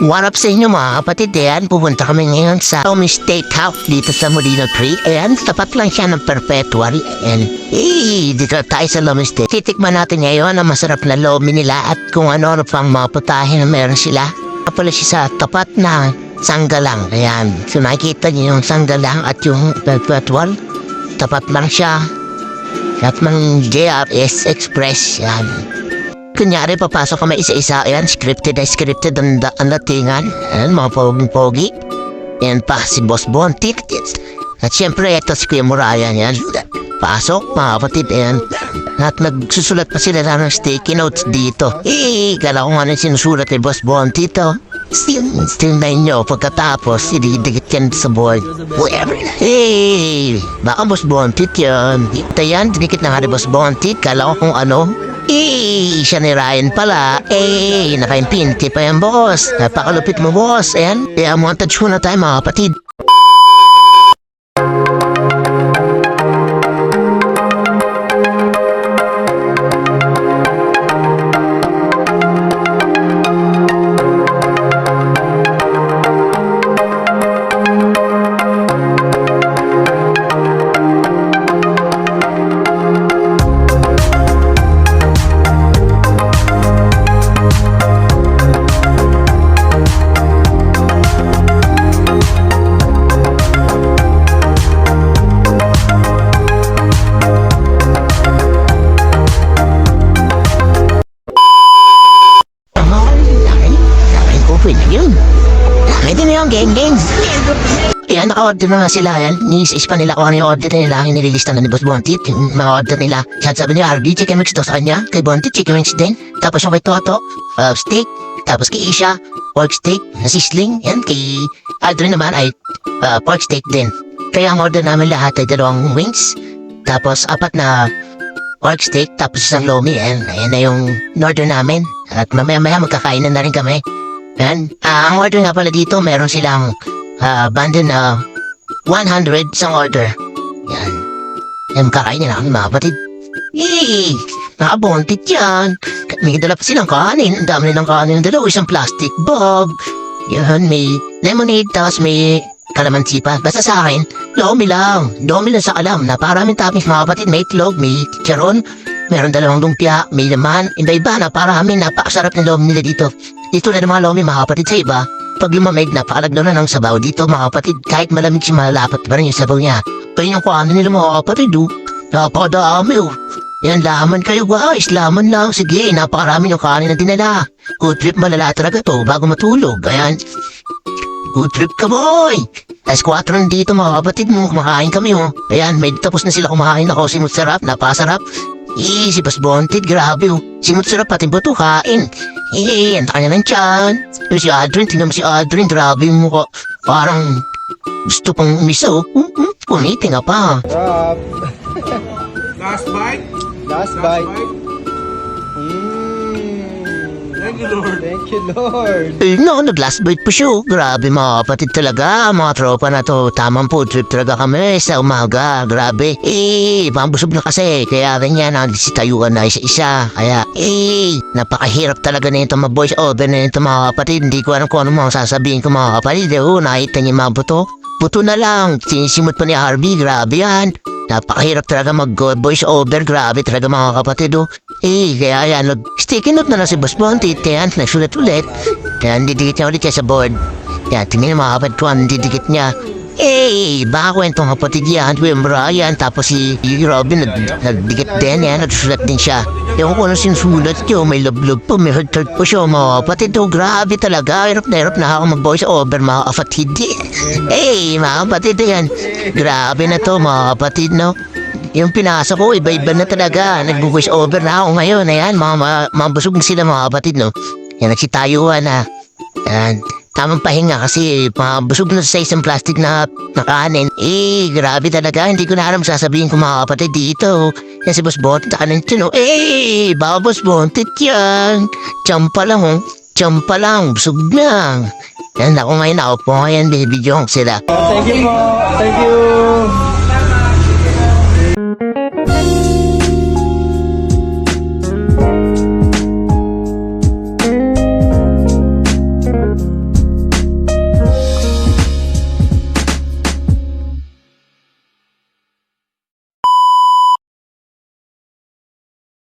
What up sa inyo mga kapatid? Ayan, pupunta kami ngayon sa Lomi Steakhouse dito sa Molino Tree. Ayan, tapat lang siya ng Perpetual. Ayan, dito tayo sa Lomi Steak. Titikman natin ngayon ang masarap na lomi nila at kung ano pang mga putahe na meron sila. Pala siya sa tapat ng Sanggalang. Ayan, so nakikita niyo yung Sanggalang at yung Perpetual. Tapat lang siya. At mang JRS Express. Ayan. Kunyari, papasok kami isa-isa. Ayan, scripted ang datingan. Ayan, mga pogi-pogi. Ayan pa, si Boss Bontit. At syempre, ito si Kuya Muraya. Ayan, pasok, mga kapatid. Ayan, at nagsusulat pa sila ng sticky notes dito. Kala ko nga nang sinusulat ni Boss Bontit. Still na inyo. Pagkatapos, ididikit yan sa board. Whatever. Baka Boss Bontit yan. Ito yan, dinikit na nga ni Boss Bontit. Kala ko kung ano. Siya ni Ryan pala. Naka-impinti pa yan, boss. Napakalupit mo, boss. Ayan, montage ko na tayo, mga kapatid. Games. Ayan, naka-order na nga sila. Ayan, ni-is pa nila kung ano yung order nila. Yung nililista na ni Boss Bontit. Yung mga order nila. Sabi ni RD, chicken wings daw sa kanya. Kay Bontit, chicken wings din. Tapos yung kay Toto, steak. Tapos kay Isha, pork steak na sisling. Ayan, kay Aldrin naman ay pork steak din. Kaya ang order namin lahat ay 2 wings. Tapos 4 na pork steak. Tapos isang lomi. Ayan na yung order namin. At mamaya magkakainan na rin kami. Yan. Ang order nga pala dito, meron silang bundle na 100 isang order. Yan. Yan, kakainin na kami, mga kapatid. Nakabontit yan. May dala pa silang kanin. Ang dami nilang kanin. Isang plastic bag. Yan, may lemonade, tapos may kalamansi pa. Basta sa akin, lomi lang. Lomi lang sa alam. Naparaming toppings, mga kapatid. May itlog, may chicharon. Meron 2 lumpia, may laman. Iba-iba, naparami. Napakasarap ng lomi nila dito. Dito na mga lomi, mga kapatid, sa iba. Pag lumamig, napakalagdaw na ng sabaw dito, mga kapatid. Kahit malamig siya, malapat pa rin yung sabaw niya. Kaya yung kuhanan nila, mga kapatid, napakadami, Yan, laman kayo, guys. Laman lang. Sige, napakarami yung kanin na dinala. Good trip, malala talaga to, bago matulog. Ayan. Good trip ka, boy. Alas 4 nandito, mga kapatid mo. Kumakain kami, Ayan, may tapos na sila kumain. Ako, simut sarap, napasarap. Si Boss Bontit, grabe, Simut sarap, pati ba ito, kain? Ang kanya ng tiyan. Si Adrian, tingnan mo si Adrian, grabe yung mukha. Parang gusto pang umisa, Punitin nga pa. Last bite? Last bite. Thank you, Lord. Thank you, Lord. Nag-last bite po siya. Grabe, mga kapatid talaga. Mga tropa na to. Tamang food trip talaga kami sa umaga. Grabe. Pambusog na kasi. Kaya ganyan, nagsitayuan na isa-isa. Kaya, napakahirap talaga na ito, mga boys over na ito, mga kapatid. Hindi ko alam kung ano mga sasabihin ko, mga kapatid. Nakita niyo mga buto. Buto na lang. Sinisimot pa ni Harvey. Grabe yan. Napakahirap talaga mag-voice over. Grabe talaga, mga kapatid, kaya yan, sticky note na lang si Boss Bontit. Yan, nagsulat ulit. Yan, didikit niya ulit siya sa board. Yan, tingnan niyo, mga kapatid ko, didikit niya. Baka kwentong kapatid yan, Kuya Brian. Tapos si Robin, nagdikit din, yan, nagsulat din siya. Yung kung ano sinusulat niyo, may love-love po, may hurt-hurt po siya, mga kapatid. Grabe talaga, hirap na ako mag-voice over, mga kapatid. Mga kapatid, yan. Grabe na to, mga kapatid, no? Yung pinasa ko, iba-iba na talaga. Nag-voice over na ako ngayon. Ayan, mga busog na sila, mga kapatid, no? Yan, nagsitayuan na. Yan, tamang pahinga kasi busog na sa isang plastic na kanin. Grabe talaga. Hindi ko na alam sasabihin ko, mga kapatid, dito. Yan si Boss Bontit, kanin ito, no? Baka Boss Bontit yan. Tiyampa lang, Tiyampa lang, busog lang. Yan, ako ngayon, ako po ngayon, binibidyo sila. Thank you po. Thank you. you.